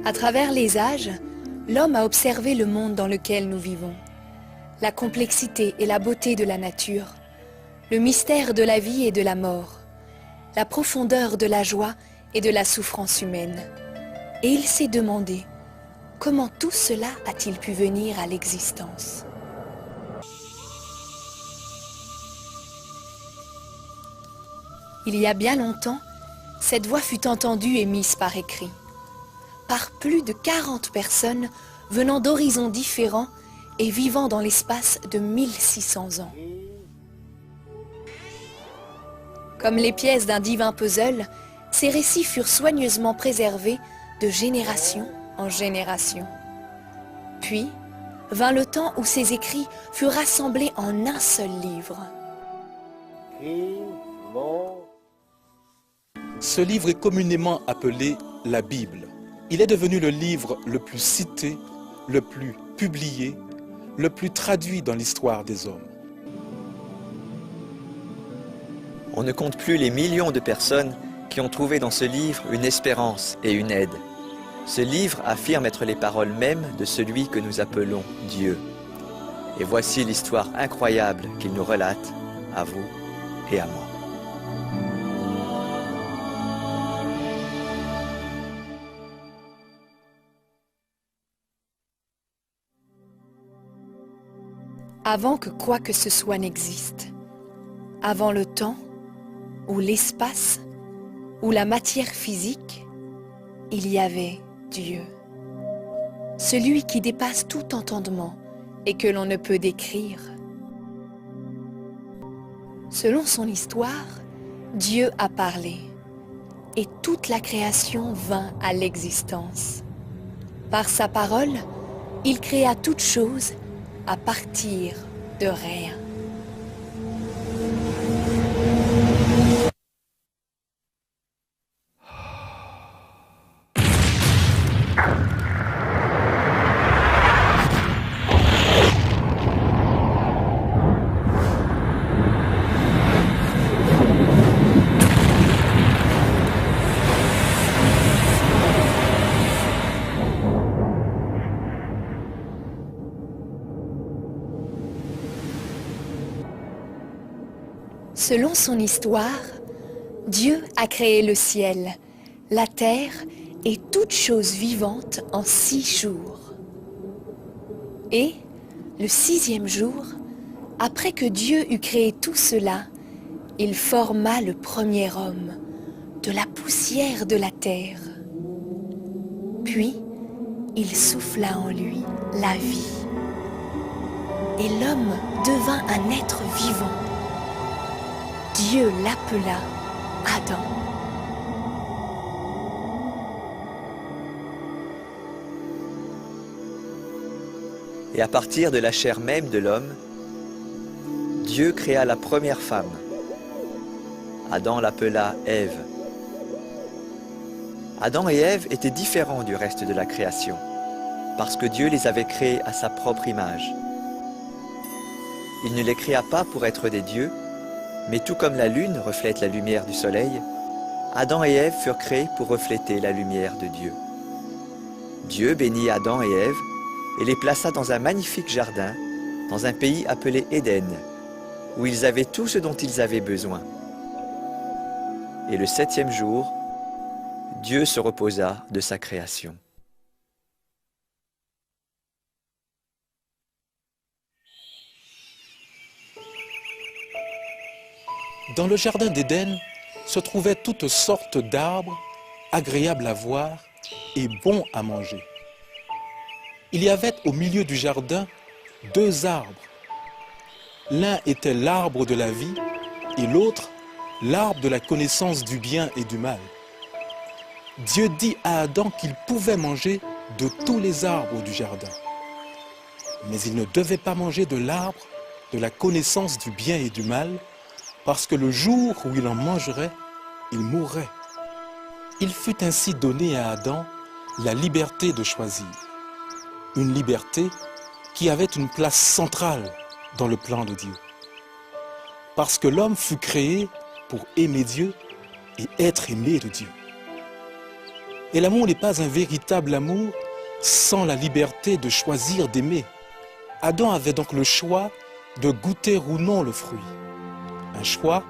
À travers les âges, l'homme a observé le monde dans lequel nous vivons, la complexité et la beauté de la nature, le mystère de la vie et de la mort, la profondeur de la joie et de la souffrance humaine. Et il s'est demandé, comment tout cela a-t-il pu venir à l'existence ? Il y a bien longtemps, cette voix fut entendue et mise par écrit, par plus de 40 personnes venant d'horizons différents et vivant dans l'espace de 1600 ans. Comme les pièces d'un divin puzzle, ces récits furent soigneusement préservés de génération en génération. Puis, vint le temps où ces écrits furent rassemblés en un seul livre. Ce livre est communément appelé la Bible. Il est devenu le livre le plus cité, le plus publié, le plus traduit dans l'histoire des hommes. On ne compte plus les millions de personnes qui ont trouvé dans ce livre une espérance et une aide. Ce livre affirme être les paroles mêmes de celui que nous appelons Dieu. Et voici l'histoire incroyable qu'il nous relate, à vous et à moi. Avant que quoi que ce soit n'existe, avant le temps, ou l'espace, ou la matière physique, il y avait Dieu. Celui qui dépasse tout entendement et que l'on ne peut décrire. Selon son histoire, Dieu a parlé et toute la création vint à l'existence. Par sa parole, il créa toutes choses à partir de rien. Selon son histoire, Dieu a créé le ciel, la terre et toutes choses vivantes en 6 jours. Et, le 6e jour, après que Dieu eut créé tout cela, il forma le premier homme de la poussière de la terre. Puis, il souffla en lui la vie. Et l'homme devint un être vivant. Dieu l'appela Adam. Et à partir de la chair même de l'homme, Dieu créa la première femme. Adam l'appela Ève. Adam et Ève étaient différents du reste de la création, parce que Dieu les avait créés à sa propre image. Il ne les créa pas pour être des dieux, mais tout comme la lune reflète la lumière du soleil, Adam et Ève furent créés pour refléter la lumière de Dieu. Dieu bénit Adam et Ève et les plaça dans un magnifique jardin, dans un pays appelé Éden, où ils avaient tout ce dont ils avaient besoin. Et le 7e jour, Dieu se reposa de sa création. Dans le jardin d'Éden se trouvaient toutes sortes d'arbres, agréables à voir et bons à manger. Il y avait au milieu du jardin 2 arbres. L'un était l'arbre de la vie et l'autre l'arbre de la connaissance du bien et du mal. Dieu dit à Adam qu'il pouvait manger de tous les arbres du jardin. Mais il ne devait pas manger de l'arbre de la connaissance du bien et du mal, parce que le jour où il en mangerait, il mourrait. Il fut ainsi donné à Adam la liberté de choisir. Une liberté qui avait une place centrale dans le plan de Dieu. Parce que l'homme fut créé pour aimer Dieu et être aimé de Dieu. Et l'amour n'est pas un véritable amour sans la liberté de choisir d'aimer. Adam avait donc le choix de goûter ou non le fruit. Un choix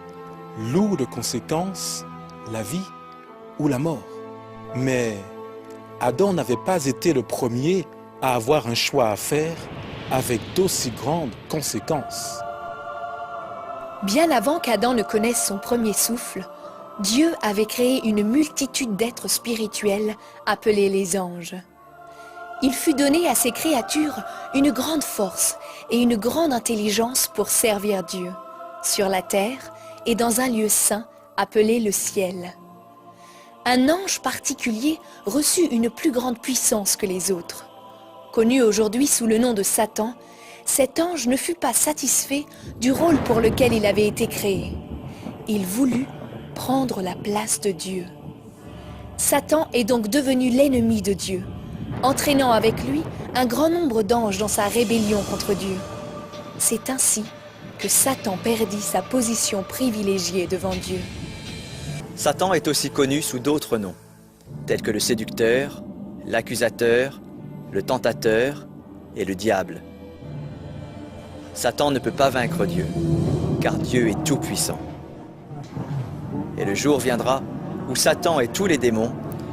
lourd de conséquences, la vie ou la mort. Mais Adam n'avait pas été le premier à avoir un choix à faire avec d'aussi grandes conséquences. Bien avant qu'Adam ne connaisse son premier souffle, Dieu avait créé une multitude d'êtres spirituels appelés les anges. Il fut donné à ces créatures une grande force et une grande intelligence pour servir Dieu, sur la terre et dans un lieu saint appelé le ciel. Un ange particulier reçut une plus grande puissance que les autres. Connu aujourd'hui sous le nom de Satan, cet ange ne fut pas satisfait du rôle pour lequel il avait été créé. Il voulut prendre la place de Dieu. Satan est donc devenu l'ennemi de Dieu, entraînant avec lui un grand nombre d'anges dans sa rébellion contre Dieu. C'est ainsi que Satan perdit sa position privilégiée devant Dieu. Satan est aussi connu sous d'autres noms, tels que le séducteur, l'accusateur, le tentateur et le diable. Satan ne peut pas vaincre Dieu, car Dieu est tout-puissant. Et le jour viendra où Satan et tous les démons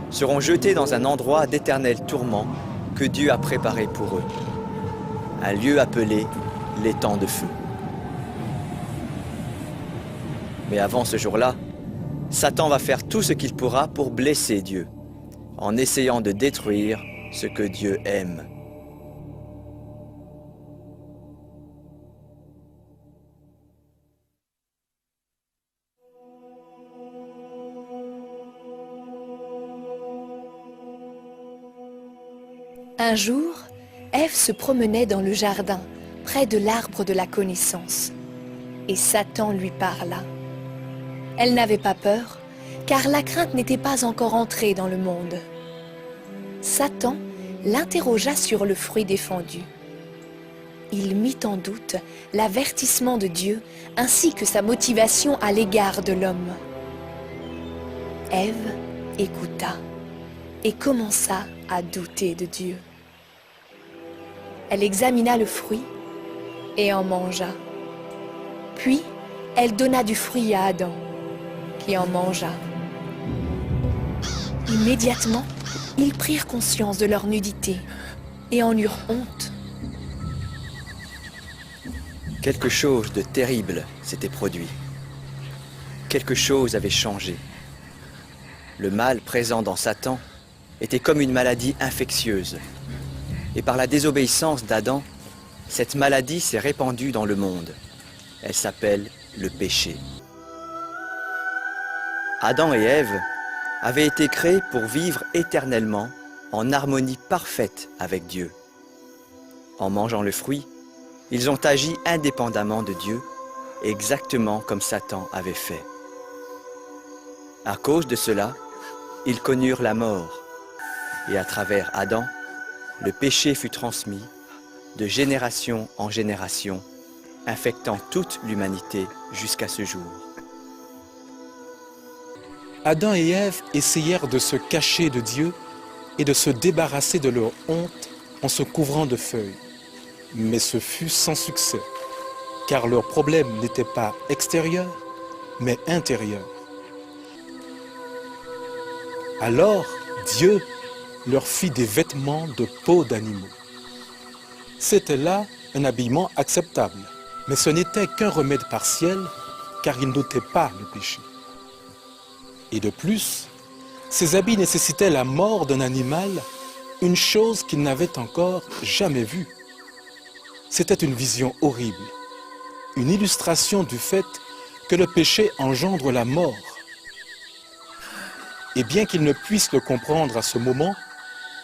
seront jetés dans un endroit d'éternel tourment que Dieu a préparé pour eux, un lieu appelé l'étang de feu. Mais avant ce jour-là, Satan va faire tout ce qu'il pourra pour blesser Dieu, en essayant de détruire ce que Dieu aime. Un jour, Ève se promenait dans le jardin, près de l'arbre de la connaissance. Et Satan lui parla. Elle n'avait pas peur, car la crainte n'était pas encore entrée dans le monde. Satan l'interrogea sur le fruit défendu. Il mit en doute l'avertissement de Dieu ainsi que sa motivation à l'égard de l'homme. Ève écouta et commença à douter de Dieu. Elle examina le fruit et en mangea. Puis, elle donna du fruit à Adam, qui en mangea. Immédiatement, ils prirent conscience de leur nudité et en eurent honte. Quelque chose de terrible s'était produit. Quelque chose avait changé. Le mal présent dans Satan était comme une maladie infectieuse. Et par la désobéissance d'Adam, cette maladie s'est répandue dans le monde. Elle s'appelle le péché. Adam et Ève avaient été créés pour vivre éternellement en harmonie parfaite avec Dieu. En mangeant le fruit, ils ont agi indépendamment de Dieu, exactement comme Satan avait fait. À cause de cela, ils connurent la mort, et à travers Adam, le péché fut transmis de génération en génération, infectant toute l'humanité jusqu'à ce jour. Adam et Ève essayèrent de se cacher de Dieu et de se débarrasser de leur honte en se couvrant de feuilles. Mais ce fut sans succès, car leur problème n'était pas extérieur, mais intérieur. Alors, Dieu leur fit des vêtements de peau d'animaux. C'était là un habillement acceptable, mais ce n'était qu'un remède partiel, car il n'ôtait pas le péché. Et de plus, ces habits nécessitaient la mort d'un animal, une chose qu'ils n'avaient encore jamais vue. C'était une vision horrible, une illustration du fait que le péché engendre la mort. Et bien qu'ils ne puissent le comprendre à ce moment,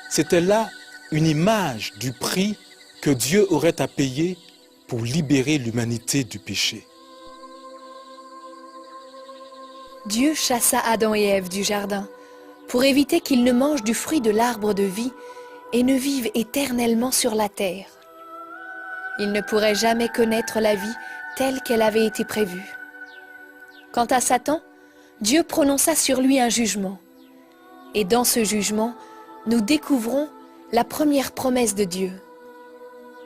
c'était là une image du prix que Dieu aurait à payer pour libérer l'humanité du péché. Dieu chassa Adam et Ève du jardin pour éviter qu'ils ne mangent du fruit de l'arbre de vie et ne vivent éternellement sur la terre. Ils ne pourraient jamais connaître la vie telle qu'elle avait été prévue. Quant à Satan, Dieu prononça sur lui un jugement. Et dans ce jugement, nous découvrons la première promesse de Dieu.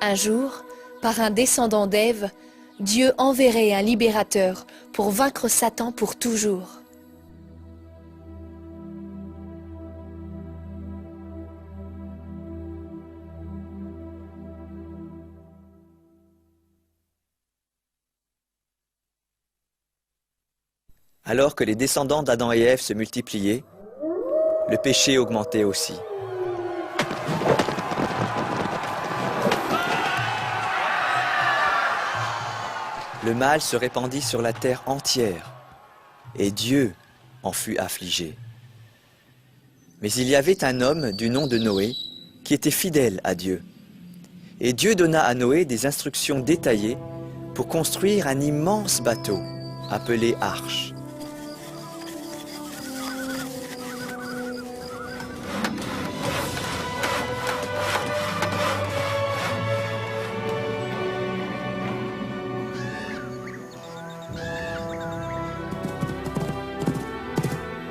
Un jour, par un descendant d'Ève, Dieu enverrait un libérateur pour vaincre Satan pour toujours. Alors que les descendants d'Adam et Ève se multipliaient, le péché augmentait aussi. Le mal se répandit sur la terre entière, et Dieu en fut affligé. Mais il y avait un homme du nom de Noé qui était fidèle à Dieu. Et Dieu donna à Noé des instructions détaillées pour construire un immense bateau appelé Arche.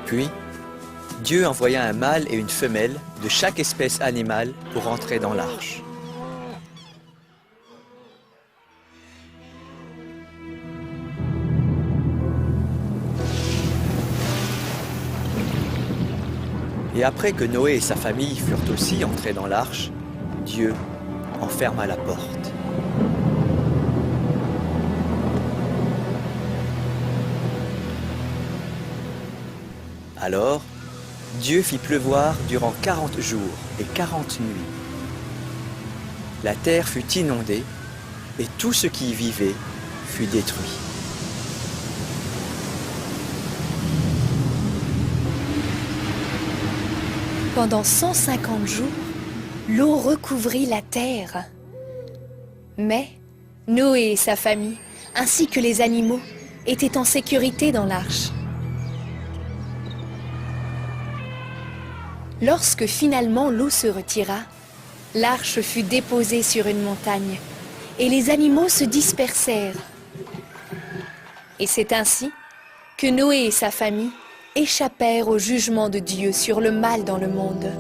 Puis, Dieu envoya un mâle et une femelle de chaque espèce animale pour entrer dans l'arche. Et après que Noé et sa famille furent aussi entrés dans l'arche, Dieu en ferma la porte. Alors, Dieu fit pleuvoir durant 40 jours et 40 nuits. La terre fut inondée et tout ce qui y vivait fut détruit. Pendant 150 jours, l'eau recouvrit la terre. Mais Noé et sa famille, ainsi que les animaux, étaient en sécurité dans l'arche. Lorsque finalement l'eau se retira, l'arche fut déposée sur une montagne et les animaux se dispersèrent. Et c'est ainsi que Noé et sa famille échappèrent au jugement de Dieu sur le mal dans le monde.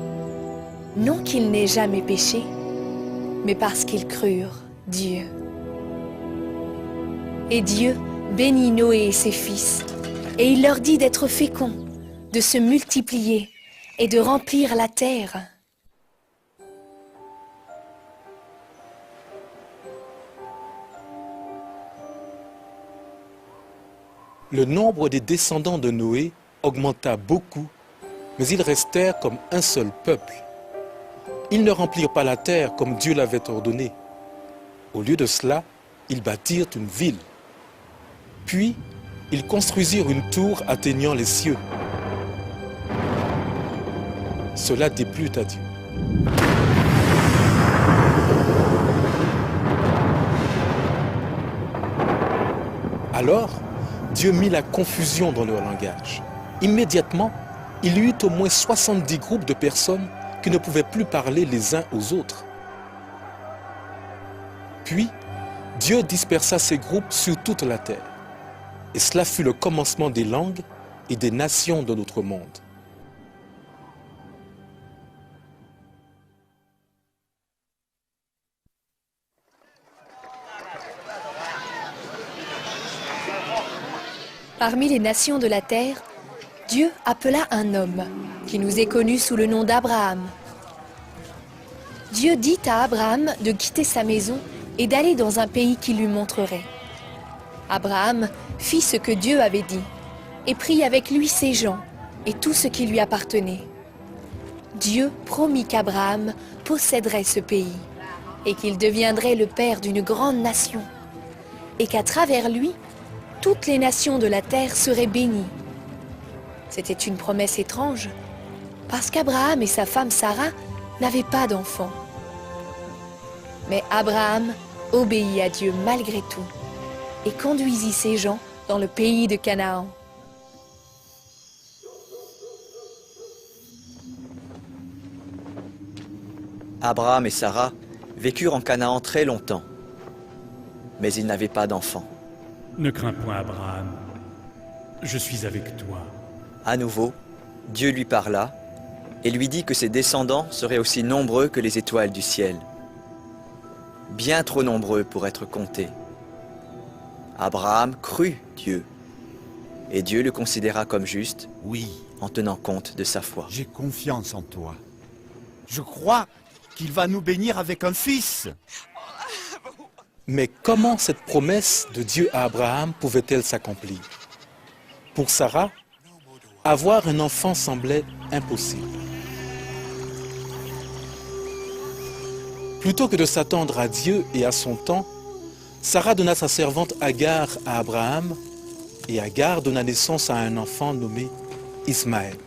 Non qu'ils n'aient jamais péché, mais parce qu'ils crurent Dieu. Et Dieu bénit Noé et ses fils, et il leur dit d'être féconds, de se multiplier et de remplir la terre. Le nombre des descendants de Noé augmenta beaucoup, mais ils restèrent comme un seul peuple. Ils ne remplirent pas la terre comme Dieu l'avait ordonné. Au lieu de cela, ils bâtirent une ville. Puis, ils construisirent une tour atteignant les cieux. Cela déplut à Dieu. Alors, Dieu mit la confusion dans leur langage. Immédiatement, il y eut au moins 70 groupes de personnes qui ne pouvaient plus parler les uns aux autres. Puis, Dieu dispersa ces groupes sur toute la terre. Et cela fut le commencement des langues et des nations de notre monde. Parmi les nations de la terre, Dieu appela un homme qui nous est connu sous le nom d'Abraham. Dieu dit à Abraham de quitter sa maison et d'aller dans un pays qu'il lui montrerait. Abraham fit ce que Dieu avait dit et prit avec lui ses gens et tout ce qui lui appartenait. Dieu promit qu'Abraham posséderait ce pays et qu'il deviendrait le père d'une grande nation et qu'à travers lui, toutes les nations de la terre seraient bénies. C'était une promesse étrange, parce qu'Abraham et sa femme Sarah n'avaient pas d'enfants. Mais Abraham obéit à Dieu malgré tout et conduisit ses gens dans le pays de Canaan. Abraham et Sarah vécurent en Canaan très longtemps, mais ils n'avaient pas d'enfants. Ne crains point, Abraham. Je suis avec toi. À nouveau, Dieu lui parla et lui dit que ses descendants seraient aussi nombreux que les étoiles du ciel. Bien trop nombreux pour être comptés. Abraham crut Dieu, et Dieu le considéra comme juste Oui, en tenant compte de sa foi. j'ai confiance en toi. Je crois qu'il va nous bénir avec un fils. Mais comment cette promesse de Dieu à Abraham pouvait-elle s'accomplir? Pour Sarah, avoir un enfant semblait impossible. Plutôt que de s'attendre à Dieu et à son temps, Sarah donna sa servante Agar à Abraham, et Agar donna naissance à un enfant nommé Ismaël.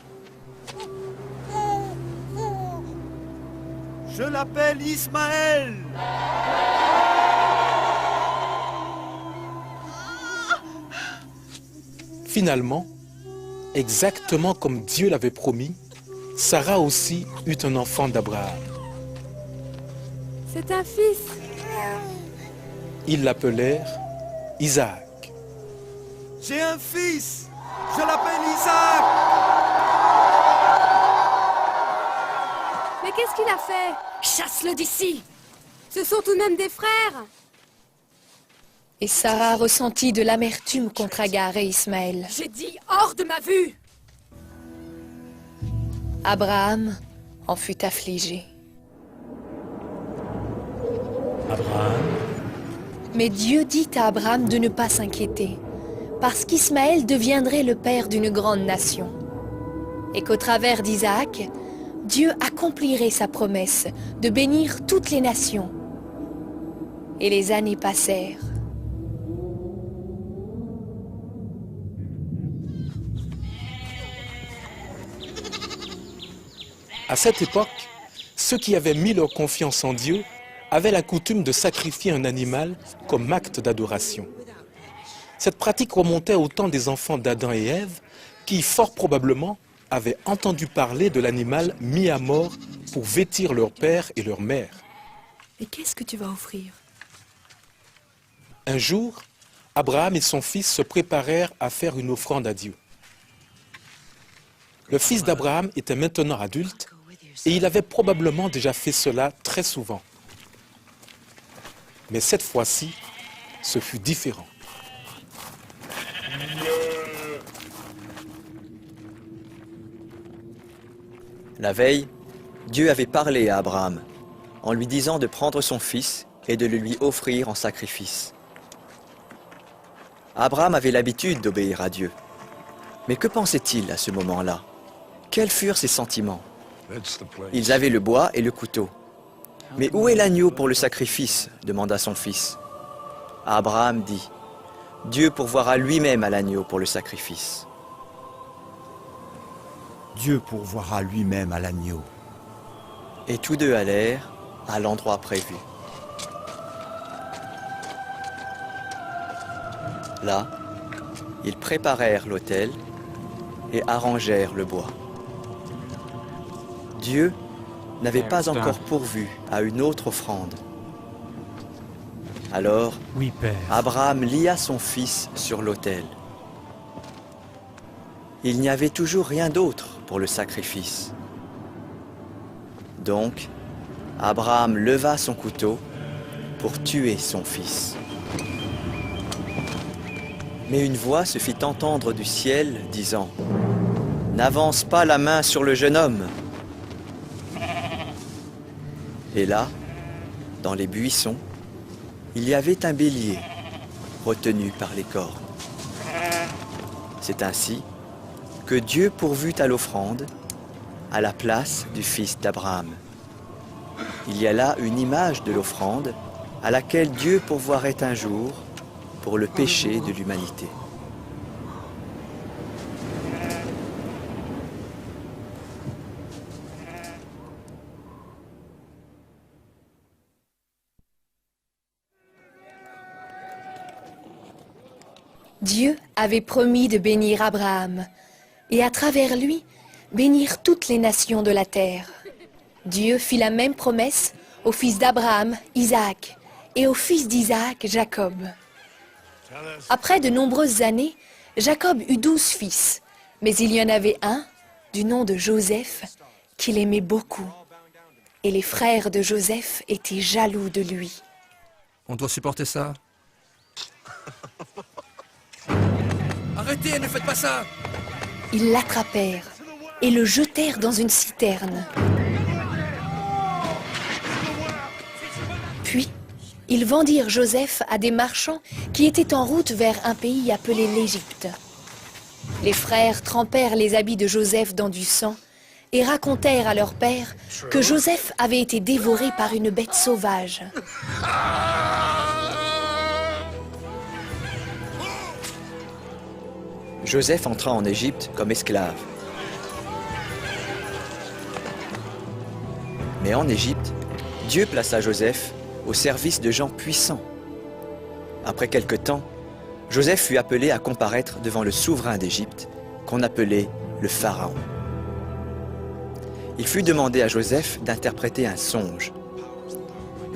Je l'appelle Ismaël. Finalement, exactement comme Dieu l'avait promis, Sarah aussi eut un enfant d'Abraham. C'est un fils. Ils l'appelèrent Isaac. J'ai un fils. Je l'appelle Isaac. Mais qu'est-ce qu'il a fait? Chasse-le d'ici! Ce sont tout de même des frères. Et Sarah ressentit de l'amertume contre Agar et Ismaël. J'ai dit hors de ma vue. Abraham en fut affligé. Abraham, Mais Dieu dit à Abraham de ne pas s'inquiéter, parce qu'Ismaël deviendrait le père d'une grande nation, et qu'au travers d'Isaac, Dieu accomplirait sa promesse de bénir toutes les nations. Et les années passèrent. à cette époque, ceux qui avaient mis leur confiance en Dieu avaient la coutume de sacrifier un animal comme acte d'adoration. Cette pratique remontait au temps des enfants d'Adam et Ève qui, fort probablement, avaient entendu parler de l'animal mis à mort pour vêtir leur père et leur mère. Et qu'est-ce que tu vas offrir? Un jour, Abraham et son fils se préparèrent à faire une offrande à Dieu. Le fils d'Abraham était maintenant adulte et il avait probablement déjà fait cela très souvent. Mais cette fois-ci, ce fut différent. La veille, Dieu avait parlé à Abraham en lui disant de prendre son fils et de le lui offrir en sacrifice. Abraham avait l'habitude d'obéir à Dieu. Mais que pensait-il à ce moment-là? Quels furent ses sentiments? Ils avaient le bois et le couteau. Mais où est l'agneau pour le sacrifice? Demanda son fils. Abraham dit, Dieu pourvoira lui-même à l'agneau pour le sacrifice. Dieu pourvoira lui-même à l'agneau. Et tous deux allèrent à l'endroit prévu. Là, ils préparèrent l'autel et arrangèrent le bois. Dieu n'avait pas encore pourvu à une autre offrande. Alors, Oui, Père. Abraham lia son fils sur l'autel. Il n'y avait toujours rien d'autre pour le sacrifice. Donc, Abraham leva son couteau pour tuer son fils. Mais une voix se fit entendre du ciel, disant « N'avance pas la main sur le jeune homme !» Et là, dans les buissons, il y avait un bélier retenu par les cornes. C'est ainsi que Dieu pourvut à l'offrande à la place du fils d'Abraham. Il y a là une image de l'offrande à laquelle Dieu pourvoirait un jour pour le péché de l'humanité. Dieu avait promis de bénir Abraham et à travers lui, bénir toutes les nations de la terre. Dieu fit la même promesse au fils d'Abraham, Isaac, et au fils d'Isaac, Jacob. Après de nombreuses années, Jacob eut 12 fils, mais il y en avait un, du nom de Joseph, qu'il aimait beaucoup. Et les frères de Joseph étaient jaloux de lui. On doit supporter ça. Arrêtez, ne faites pas ça! Ils l'attrapèrent et le jetèrent dans une citerne. Puis, ils vendirent Joseph à des marchands qui étaient en route vers un pays appelé l'Égypte. Les frères trempèrent les habits de Joseph dans du sang et racontèrent à leur père que Joseph avait été dévoré par une bête sauvage. Joseph entra en Égypte comme esclave. Mais en Égypte, Dieu plaça Joseph au service de gens puissants. Après quelque temps, Joseph fut appelé à comparaître devant le souverain d'Égypte, qu'on appelait le Pharaon. Il fut demandé à Joseph d'interpréter un songe.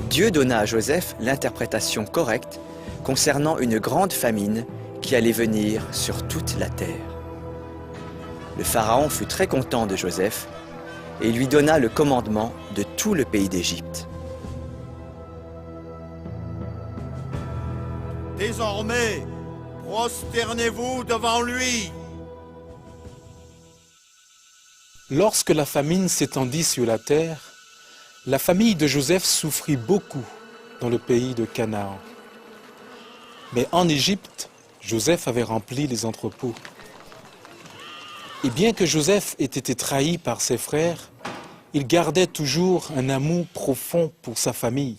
Dieu donna à Joseph l'interprétation correcte concernant une grande famine qui allait venir sur toute la terre. Le Pharaon fut très content de Joseph et lui donna le commandement de tout le pays d'Égypte. Désormais, prosternez-vous devant lui. Lorsque la famine s'étendit sur la terre, la famille de Joseph souffrit beaucoup dans le pays de Canaan. Mais en Égypte, Joseph avait rempli les entrepôts. Et bien que Joseph ait été trahi par ses frères, il gardait toujours un amour profond pour sa famille.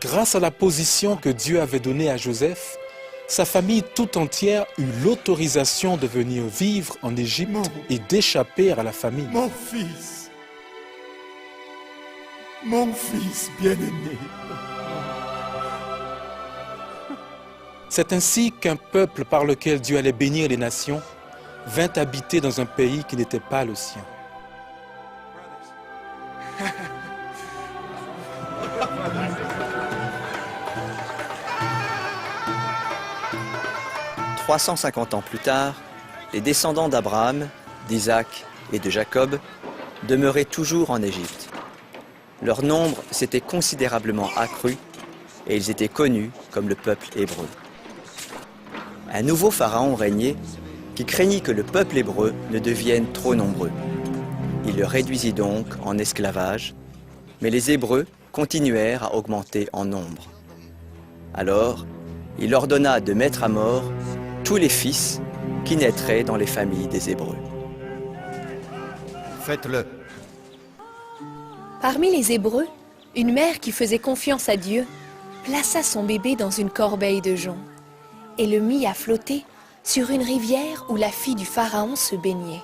Grâce à la position que Dieu avait donnée à Joseph, sa famille tout entière eut l'autorisation de venir vivre en Égypte et d'échapper à la famine. Mon fils bien-aimé. C'est ainsi qu'un peuple par lequel Dieu allait bénir les nations vint habiter dans un pays qui n'était pas le sien. 350 ans plus tard, les descendants d'Abraham, d'Isaac et de Jacob demeuraient toujours en Égypte. Leur nombre s'était considérablement accru et ils étaient connus comme le peuple hébreu. Un nouveau pharaon régnait qui craignit que le peuple hébreu ne devienne trop nombreux. Il le réduisit donc en esclavage, mais les Hébreux continuèrent à augmenter en nombre. Alors, il ordonna de mettre à mort tous les fils qui naîtraient dans les familles des Hébreux. Faites-le. Parmi les Hébreux, une mère qui faisait confiance à Dieu plaça son bébé dans une corbeille de jonc et le mit à flotter sur une rivière où la fille du Pharaon se baignait.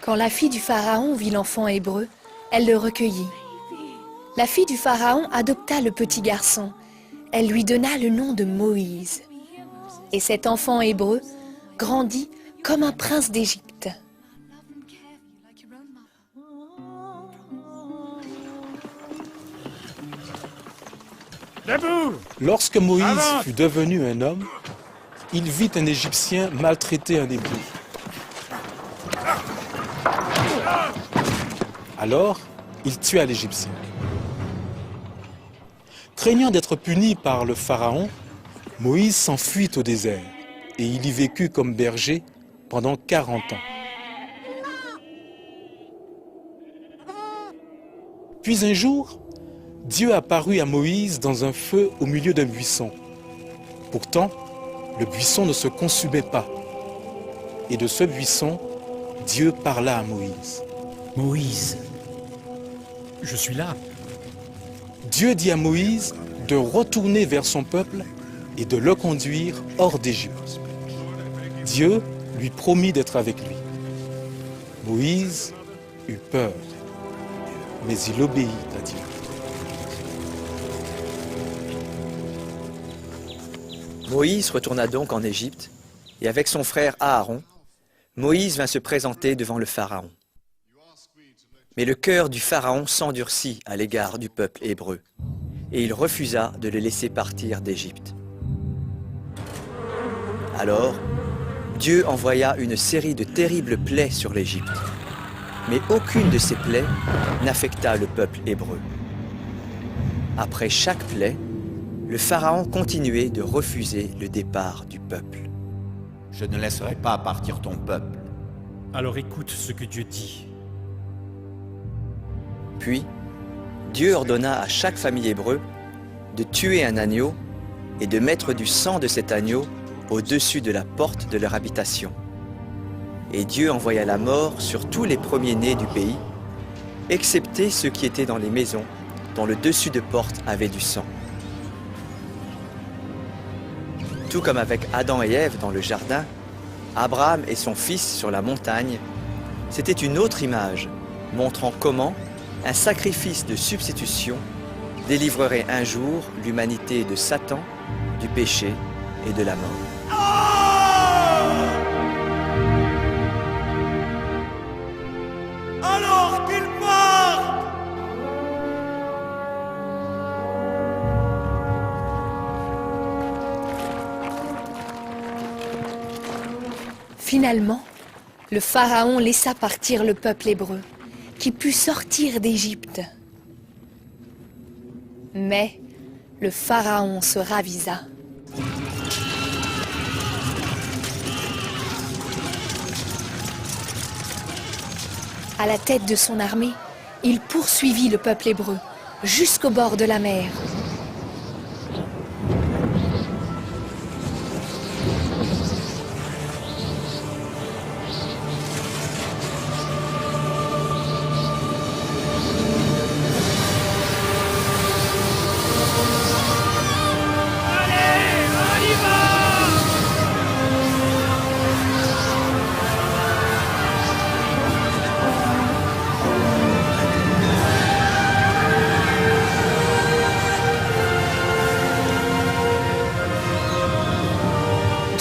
Quand la fille du Pharaon vit l'enfant hébreu, elle le recueillit. La fille du Pharaon adopta le petit garçon. Elle lui donna le nom de Moïse. Et cet enfant hébreu grandit comme un prince d'Égypte. Lorsque Moïse fut devenu un homme, il vit un Égyptien maltraiter un Hébreu. Alors, il tua l'Égyptien. Craignant d'être puni par le Pharaon, Moïse s'enfuit au désert et il y vécut comme berger pendant 40 ans. Puis un jour, Dieu apparut à Moïse dans un feu au milieu d'un buisson. Pourtant, le buisson ne se consumait pas. Et de ce buisson, Dieu parla à Moïse. Moïse, je suis là. Dieu dit à Moïse de retourner vers son peuple et de le conduire hors d'Égypte. Dieu lui promit d'être avec lui. Moïse eut peur, mais il obéit à Dieu. Moïse retourna donc en Égypte, et avec son frère Aaron, Moïse vint se présenter devant le Pharaon. Mais le cœur du Pharaon s'endurcit à l'égard du peuple hébreu, et il refusa de le laisser partir d'Égypte. Alors, Dieu envoya une série de terribles plaies sur l'Égypte, mais aucune de ces plaies n'affecta le peuple hébreu. Après chaque plaie, le Pharaon continuait de refuser le départ du peuple. Je ne laisserai pas partir ton peuple. Alors écoute ce que Dieu dit. Puis, Dieu ordonna à chaque famille hébreu de tuer un agneau et de mettre du sang de cet agneau au-dessus de la porte de leur habitation. Et Dieu envoya la mort sur tous les premiers-nés du pays, excepté ceux qui étaient dans les maisons, dont le dessus de porte avait du sang. Tout comme avec Adam et Ève dans le jardin, Abraham et son fils sur la montagne, c'était une autre image montrant comment un sacrifice de substitution délivrerait un jour l'humanité de Satan, du péché et de la mort. Alors qu'il part! Finalement, le Pharaon laissa partir le peuple hébreu, qui put sortir d'Égypte. Mais le Pharaon se ravisa. À la tête de son armée, il poursuivit le peuple hébreu jusqu'au bord de la mer.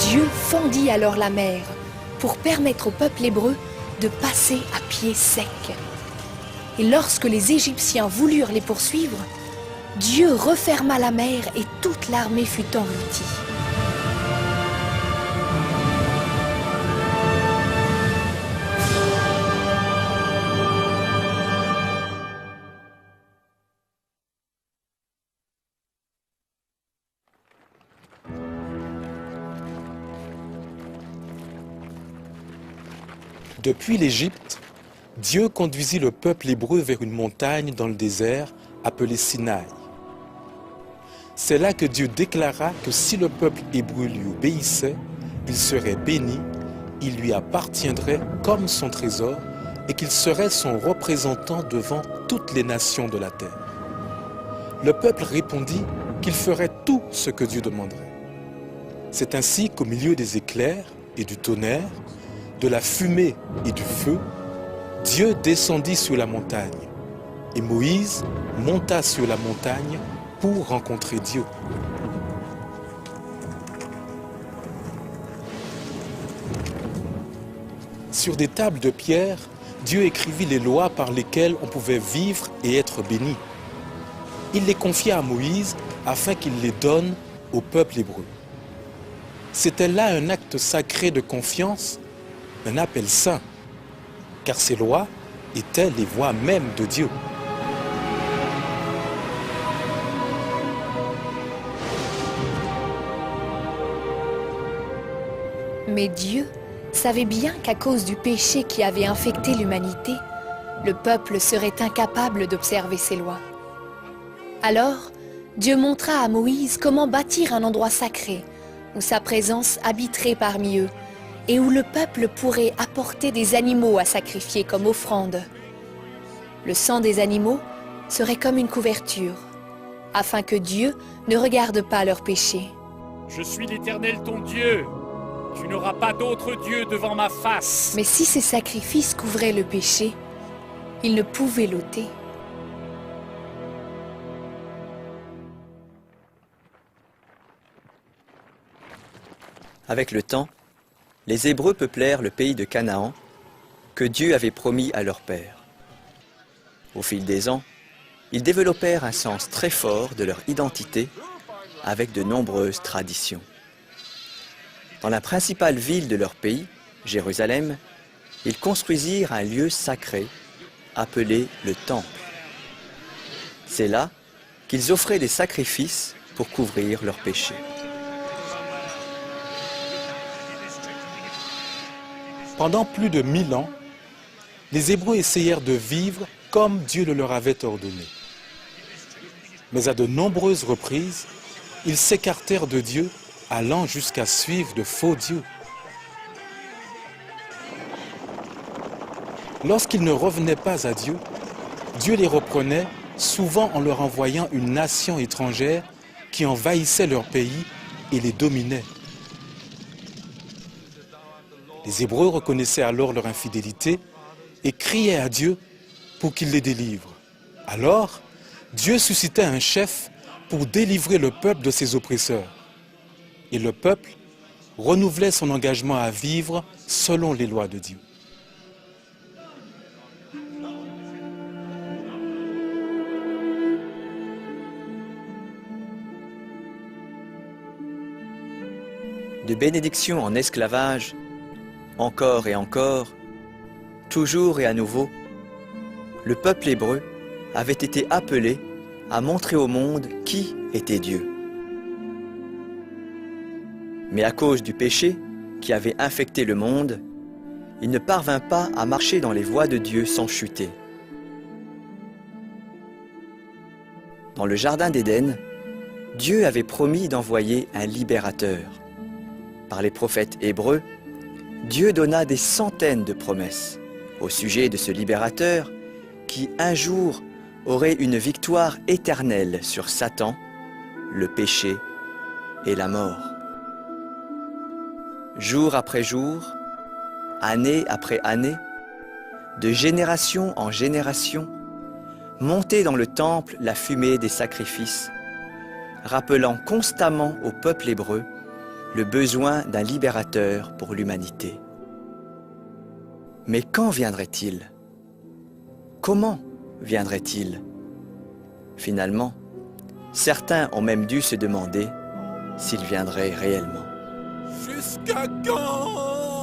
Dieu fendit alors la mer pour permettre au peuple hébreu de passer à pied sec. Et lorsque les Égyptiens voulurent les poursuivre, Dieu referma la mer et toute l'armée fut engloutie. Depuis l'Égypte, Dieu conduisit le peuple hébreu vers une montagne dans le désert appelée Sinaï. C'est là que Dieu déclara que si le peuple hébreu lui obéissait, il serait béni, il lui appartiendrait comme son trésor et qu'il serait son représentant devant toutes les nations de la terre. Le peuple répondit qu'il ferait tout ce que Dieu demanderait. C'est ainsi qu'au milieu des éclairs et du tonnerre, de la fumée et du feu, Dieu descendit sur la montagne et Moïse monta sur la montagne pour rencontrer Dieu. Sur des tables de pierre, Dieu écrivit les lois par lesquelles on pouvait vivre et être béni. Il les confia à Moïse afin qu'il les donne au peuple hébreu. C'était là un acte sacré de confiance, un appel saint, car ces lois étaient les voies mêmes de Dieu. Mais Dieu savait bien qu'à cause du péché qui avait infecté l'humanité, le peuple serait incapable d'observer ces lois. Alors, Dieu montra à Moïse comment bâtir un endroit sacré, où sa présence habiterait parmi eux, et où le peuple pourrait apporter des animaux à sacrifier comme offrande. Le sang des animaux serait comme une couverture, afin que Dieu ne regarde pas leurs péchés. Je suis l'Éternel ton Dieu. Tu n'auras pas d'autre Dieu devant ma face. Mais si ces sacrifices couvraient le péché, ils ne pouvaient l'ôter. Avec le temps, les Hébreux peuplèrent le pays de Canaan que Dieu avait promis à leur père. Au fil des ans, ils développèrent un sens très fort de leur identité avec de nombreuses traditions. Dans la principale ville de leur pays, Jérusalem, ils construisirent un lieu sacré appelé le Temple. C'est là qu'ils offraient des sacrifices pour couvrir leurs péchés. Pendant plus de 1000 ans, les Hébreux essayèrent de vivre comme Dieu le leur avait ordonné. Mais à de nombreuses reprises, ils s'écartèrent de Dieu, allant jusqu'à suivre de faux dieux. Lorsqu'ils ne revenaient pas à Dieu, Dieu les reprenait, souvent en leur envoyant une nation étrangère qui envahissait leur pays et les dominait. Les Hébreux reconnaissaient alors leur infidélité et criaient à Dieu pour qu'il les délivre. Alors, Dieu suscitait un chef pour délivrer le peuple de ses oppresseurs. Et le peuple renouvelait son engagement à vivre selon les lois de Dieu. De bénédiction en esclavage, encore et encore, toujours et à nouveau, le peuple hébreu avait été appelé à montrer au monde qui était Dieu. Mais à cause du péché qui avait infecté le monde, il ne parvint pas à marcher dans les voies de Dieu sans chuter. Dans le jardin d'Éden, Dieu avait promis d'envoyer un libérateur. Par les prophètes hébreux, Dieu donna des centaines de promesses au sujet de ce libérateur qui, un jour, aurait une victoire éternelle sur Satan, le péché et la mort. Jour après jour, année après année, de génération en génération, montait dans le temple la fumée des sacrifices, rappelant constamment au peuple hébreu le besoin d'un libérateur pour l'humanité. Mais quand viendrait-il? Comment viendrait-il? Finalement, certains ont même dû se demander s'il viendrait réellement. Jusqu'à quand?